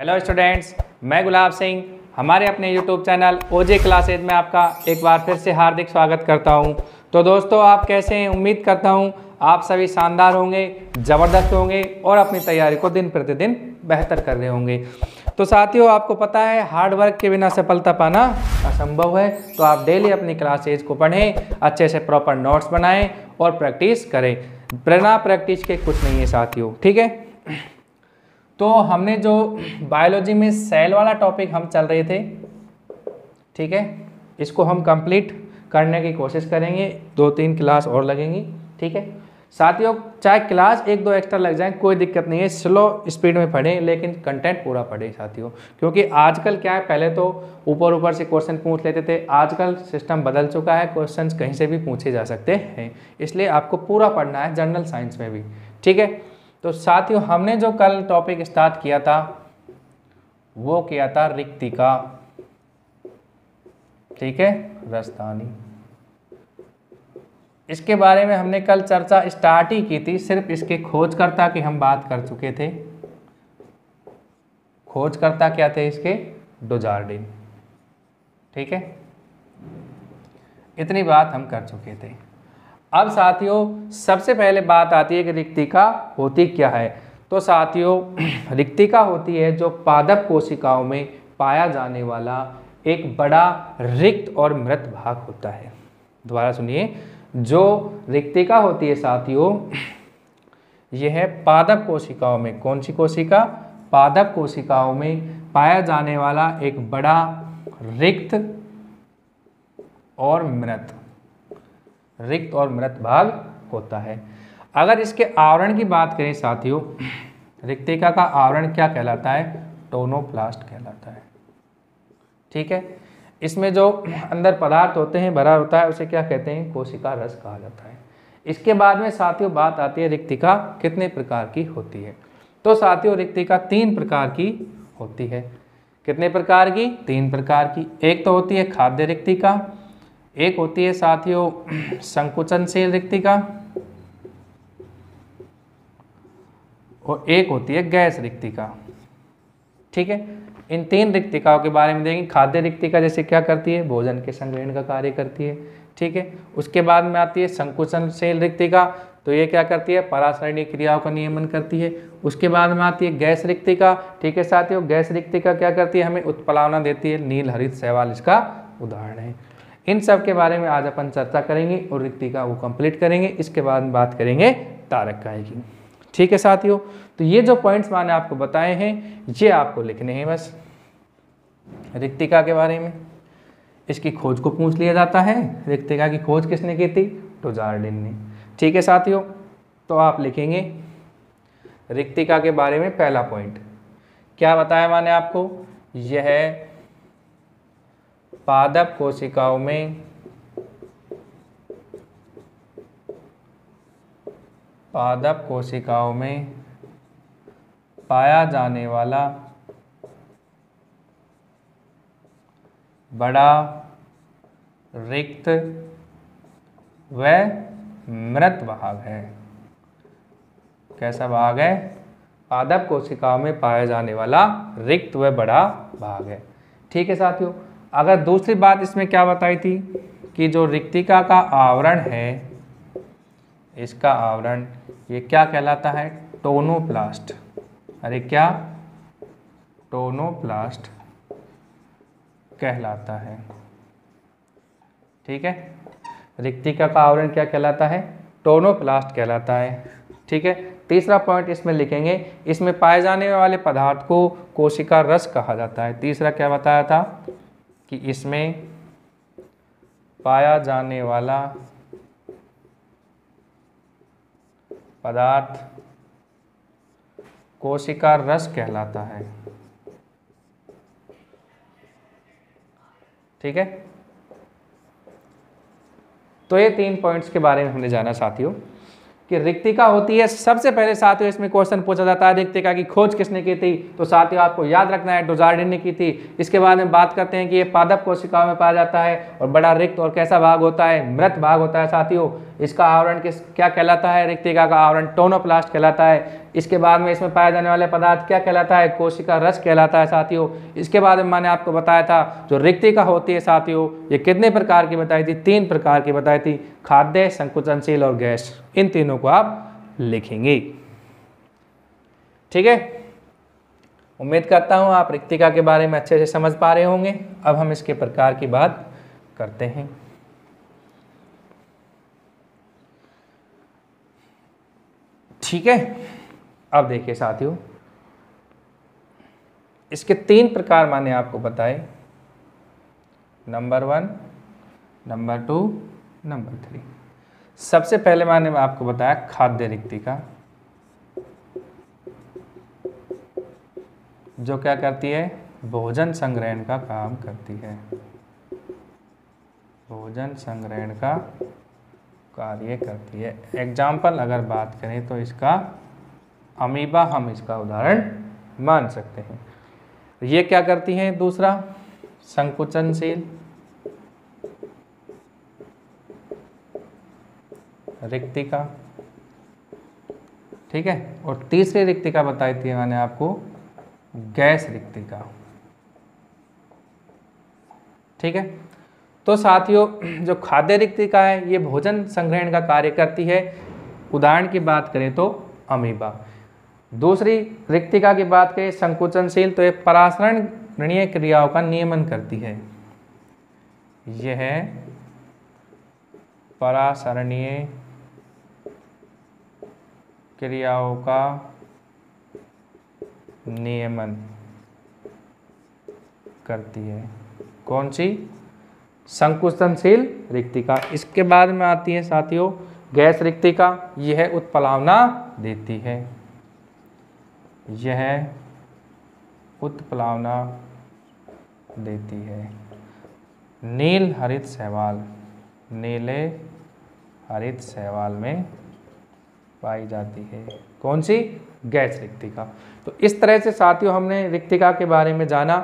Hello students, मैं गुलाब सिंह हमारे अपने यूट्यूब चैनल ओजे क्लासेज में आपका एक बार फिर से हार्दिक स्वागत करता हूं। तो दोस्तों, आप कैसे हैं? उम्मीद करता हूं आप सभी शानदार होंगे, ज़बरदस्त होंगे और अपनी तैयारी को दिन प्रतिदिन बेहतर कर रहे होंगे। तो साथियों, आपको पता है हार्ड वर्क के बिना सफलता पाना असंभव है। तो आप डेली अपनी क्लासेज को पढ़ें, अच्छे से प्रॉपर नोट्स बनाएं और प्रैक्टिस करें। बिना प्रैक्टिस के कुछ नहीं है साथियों, ठीक है। तो हमने जो बायोलॉजी में सेल वाला टॉपिक हम चल रहे थे, ठीक है, इसको हम कंप्लीट करने की कोशिश करेंगे। 2-3 क्लास और लगेंगी, ठीक है साथियों। चाहे क्लास 1-2 एक्स्ट्रा लग जाए, कोई दिक्कत नहीं है। स्लो स्पीड में पढ़ें लेकिन कंटेंट पूरा पढ़ें साथियों, क्योंकि आजकल क्या है, पहले तो ऊपर ऊपर से क्वेश्चन पूछ लेते थे, आजकल सिस्टम बदल चुका है, क्वेश्चन कहीं से भी पूछे जा सकते हैं। इसलिए आपको पूरा पढ़ना है, जनरल साइंस में भी, ठीक है। तो साथियों, हमने जो कल टॉपिक स्टार्ट किया था वो किया था रिक्तिका, ठीक है, राजधानी। इसके बारे में हमने कल चर्चा स्टार्ट ही की थी। सिर्फ इसके खोजकर्ता की हम बात कर चुके थे। खोजकर्ता क्या थे इसके? डुजार्डिन, ठीक है, इतनी बात हम कर चुके थे। अब साथियों, सबसे पहले बात आती है कि रिक्तिका होती क्या है। तो साथियों, रिक्तिका होती है जो पादप कोशिकाओं में पाया जाने वाला एक बड़ा रिक्त और मृत भाग होता है। दोबारा सुनिए, जो रिक्तिका होती है साथियों, यह है पादप कोशिकाओं में, कौन सी कोशिका? पादप कोशिकाओं में पाया जाने वाला एक बड़ा रिक्त और मृत भाग होता है। अगर इसके आवरण की बात करें साथियों, रिक्तिका का आवरण क्या कहलाता है? टोनोप्लास्ट कहलाता है, ठीक है। इसमें जो अंदर पदार्थ होते हैं भरा होता है, उसे क्या कहते हैं? कोशिका रस कहा जाता है। इसके बाद में साथियों बात आती है रिक्तिका कितने प्रकार की होती है। तो साथियों, रिक्तिका 3 प्रकार की होती है। कितने प्रकार की? 3 प्रकार की। एक तो होती है खाद्य रिक्तिका, एक होती है साथियों संकुचनशील रिक्तिका, और एक होती है गैस रिक्तिका, ठीक है। इन 3 रिक्तिकाओं के बारे में देखेंगे। खाद्य रिक्तिका जैसे क्या करती है? भोजन के संग्रहण का कार्य करती है, ठीक है। उसके बाद में आती है संकुचनशील रिक्तिका, तो ये क्या करती है? परासरणीय क्रियाओं का नियमन करती है। उसके बाद में आती है गैस रिक्तिका, ठीक है साथियों। गैस रिक्तिका क्या करती है? हमें उत्प्लावना देती है। नील हरित शैवाल इसका उदाहरण है। इन सब के बारे में आज अपन चर्चा करेंगे और रिक्तिका को कंप्लीट करेंगे। इसके बाद बात करेंगे तारक काय की, ठीक है साथियों। तो ये जो पॉइंट्स मैंने आपको बताए हैं, ये आपको लिखने हैं बस। रिक्तिका के बारे में इसकी खोज को पूछ लिया जाता है। रिक्तिका की खोज किसने की थी? डुजार्डिन ने, ठीक है साथियों। तो आप लिखेंगे रिक्तिका के बारे में पहला पॉइंट क्या बताया मैंने आपको? यह पादप कोशिकाओं में पाया जाने वाला बड़ा रिक्त व मृत भाग है। कैसा भाग है? पादप कोशिकाओं में पाया जाने वाला रिक्त व बड़ा भाग है, ठीक है साथियों। अगर दूसरी बात इसमें क्या बताई थी कि जो रिक्तिका का आवरण है, इसका आवरण ये क्या कहलाता है? टोनोप्लास्ट। अरे क्या? टोनोप्लास्ट कहलाता है, ठीक है। रिक्तिका का आवरण क्या कहलाता है? टोनोप्लास्ट कहलाता है, ठीक है। तीसरा पॉइंट इसमें लिखेंगे, इसमें पाए जाने वाले पदार्थ को कोशिका रस कहा जाता है। तीसरा क्या बताया था कि इसमें पाया जाने वाला पदार्थ कोशिका रस कहलाता है, ठीक है। तो ये 3 पॉइंट्स के बारे में हमने जाना साथियों कि रिक्तिका होती है। सबसे पहले साथियों इसमें क्वेश्चन पूछा जाता है रिक्तिका की खोज किसने की थी? तो साथियों आपको याद रखना है डुजार्डिन ने की थी। इसके बाद में बात करते हैं कि ये पादप कोशिकाओं में पाया जाता है और बड़ा रिक्त और कैसा भाग होता है? मृत भाग होता है साथियों। इसका आवरण क्या कहलाता है? रिक्तिका का आवरण टोनोप्लास्ट कहलाता है। इसके बाद में इसमें पाया जाने वाला पदार्थ क्या कहलाता है? कोशिका रस कहलाता है साथियों। इसके बाद में मैंने आपको बताया था जो रिक्तिका होती है साथियों, ये कितने प्रकार की बताई थी? 3 प्रकार की बताई थी, खाद्य, संकुचनशील और गैस। इन तीनों को आप लिखेंगे। ठीक है, उम्मीद करता हूं आप रिक्तिका के बारे में अच्छे से समझ पा रहे होंगे। अब हम इसके प्रकार की बात करते हैं। ठीक है, अब देखिए साथियों, इसके 3 प्रकार मैंने आपको बताए, नंबर 1, नंबर 2, नंबर 3। सबसे पहले मैंने आपको बताया खाद्य रिक्तिका, जो क्या करती है? भोजन संग्रहण का काम करती है, भोजन संग्रहण का कार्य करती है। एग्जाम्पल अगर बात करें तो इसका अमीबा हम इसका उदाहरण मान सकते हैं। ये क्या करती हैं? दूसरा, संकुचनशील रिक्तिका, ठीक है। और तीसरी रिक्तिका बताई थी मैंने आपको, गैस रिक्तिका, ठीक है। तो साथियों, जो खाद्य रिक्तिका है ये भोजन संग्रहण का कार्य करती है। उदाहरण की बात करें तो अमीबा। दूसरी रिक्तिका की बात करें संकुचनशील, तो ये परासरणीय क्रियाओं का नियमन करती है। यह परासरणीय क्रियाओं का नियमन करती है। कौन सी? संकुचनशील रिक्तिका। इसके बाद में आती है साथियों गैस रिक्तिका। यह उत्प्लावना देती है, यह उत्प्लावना देती है। नील हरित शैवाल, नीले हरित शैवाल में पाई जाती है। कौन सी? गैस रिक्तिका। तो इस तरह से साथियों हमने रिक्तिका के बारे में जाना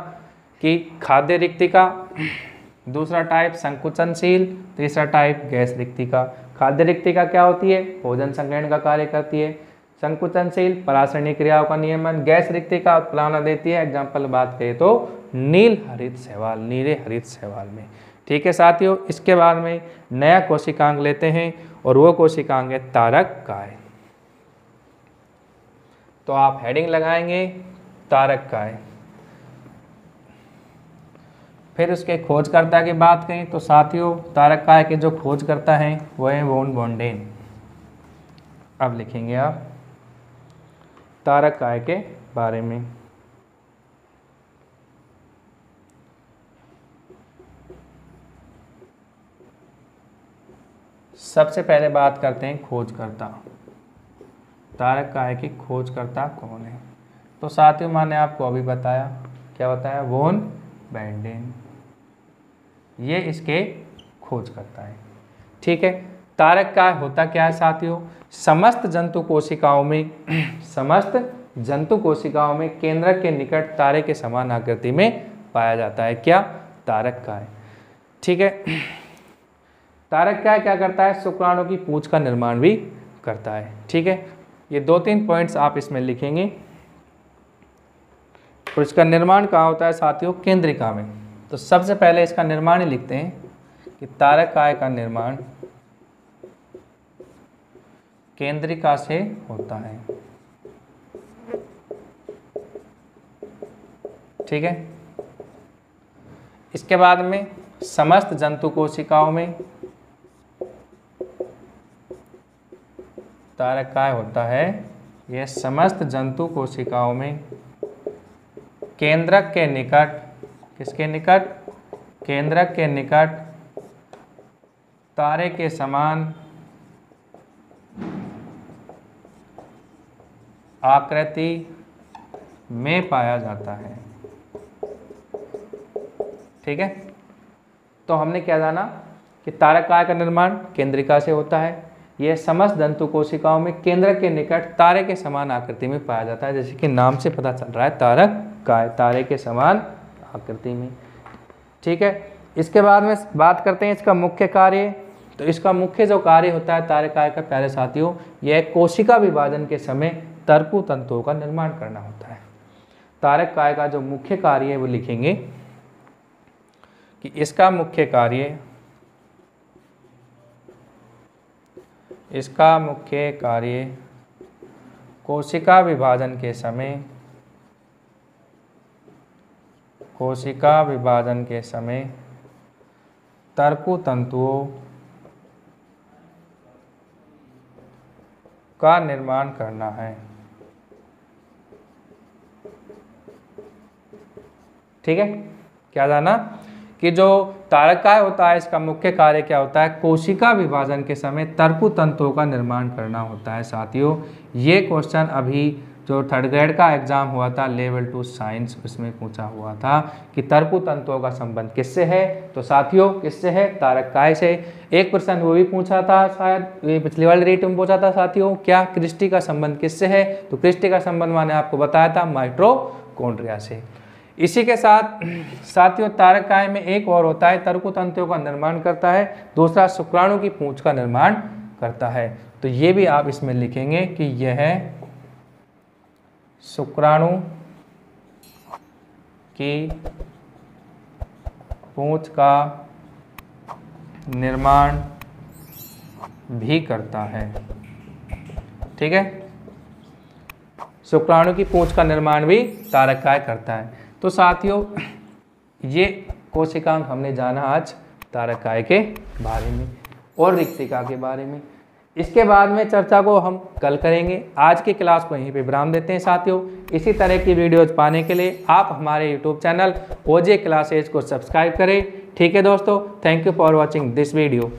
कि खाद्य रिक्तिका, दूसरा टाइप संकुचनशील, तीसरा टाइप गैस रिक्तिका। खाद्य रिक्तिका क्या होती है? भोजन संग्रहण का कार्य करती है। संकुचनशील परासरणीय क्रियाओं का नियमन। गैस रिक्तिका उत्प्लावना देती है। एग्जाम्पल बात करें तो नील हरित शैवाल, नीले हरित शैवाल में। ठीक है साथियों, इसके बाद में नया कोशिकांग लेते हैं और वो कोशिकांग है तारक काय। तो आप हेडिंग लगाएंगे तारक काय। फिर उसके खोजकर्ता की बात करें तो साथियों तारक काय के जो खोजकर्ता हैं वो है वोन बोंडेन। अब लिखेंगे आप तारक काय के बारे में। सबसे पहले बात करते हैं खोजकर्ता। तारक काय के खोजकर्ता कौन है? तो साथियों मैंने आपको अभी बताया, क्या बताया? वोन बोंडेन, ये इसके खोजकर्ता है। ठीक है, तारक काय होता क्या है साथियों? समस्त जंतु कोशिकाओं में समस्त जंतु कोशिकाओं में केंद्रक के निकट तारे के समान आकृति में पाया जाता है। क्या? तारक काय। ठीक है, तारक काय क्या करता है? शुक्राणु की पूंछ का निर्माण भी करता है। ठीक है, ये 2-3 पॉइंट्स आप इसमें लिखेंगे। और इसका निर्माण कहाँ होता है साथियों? केंद्रिका में। तो सबसे पहले इसका निर्माण ही लिखते हैं कि तारक काय का निर्माण केंद्रिका से होता है। ठीक है, इसके बाद में समस्त जंतु कोशिकाओं में तारक काय होता है। यह समस्त जंतु कोशिकाओं में केंद्रक के निकट, किसके निकट? केंद्रक के निकट तारे के समान आकृति में पाया जाता है। ठीक है, तो हमने क्या जाना कि तारक काय का निर्माण केंद्रिका से होता है। यह समस्त जंतु कोशिकाओं में केंद्रक के निकट तारे के समान आकृति में पाया जाता है। जैसे कि नाम से पता चल रहा है, तारक काय, तारे के समान आकृति में। ठीक है, इसके बाद में बात करते हैं इसका मुख्य कार्य। तो इसका मुख्य जो कार्य होता है तारक काय का, प्यारे साथियों, यह कोशिका विभाजन के समय तरकु तंतुओं का निर्माण करना होता है। तारक काय का जो मुख्य कार्य है वो लिखेंगे कि इसका मुख्य कार्य कोशिका विभाजन के समय तरकु तंतुओं का निर्माण करना है। ठीक है, क्या जाना कि जो तारक काय होता है इसका मुख्य कार्य क्या होता है, कोशिका विभाजन के समय तरकु तंतुओं का निर्माण करना होता है। साथियों ये क्वेश्चन अभी जो 3rd ग्रेड का एग्जाम हुआ था लेवल 2 साइंस, उसमें पूछा हुआ था कि तरकु तंतुओं का संबंध किससे है। तो साथियों किससे है, तारक काय से। एक प्रश्न वो भी पूछा था, शायद ये पिछली वाली रीट में पूछा था साथियों, क्या क्रिस्टी का संबंध किससे है। तो क्रिस्टी का संबंध मैंने आपको बताया था माइटोकॉन्ड्रिया से। इसी के साथ साथियों तारक काय में एक और होता है, तरकु तंतुओं का निर्माण करता है, दूसरा शुक्राणु की पूंछ का निर्माण करता है। तो ये भी आप इसमें लिखेंगे कि यह शुक्राणु की पूंछ का निर्माण भी करता है। ठीक है, शुक्राणु की पूंछ का निर्माण भी तारक काय करता है। तो साथियों ये कोशिकांग हमने जाना आज तारक काय के बारे में और रिक्तिका के बारे में। इसके बाद में चर्चा को हम कल करेंगे। आज की क्लास को यहीं पे विराम देते हैं साथियों। इसी तरह की वीडियोज पाने के लिए आप हमारे यूट्यूब चैनल ओजे क्लासेज को सब्सक्राइब करें। ठीक है दोस्तों, thank you for watching this video.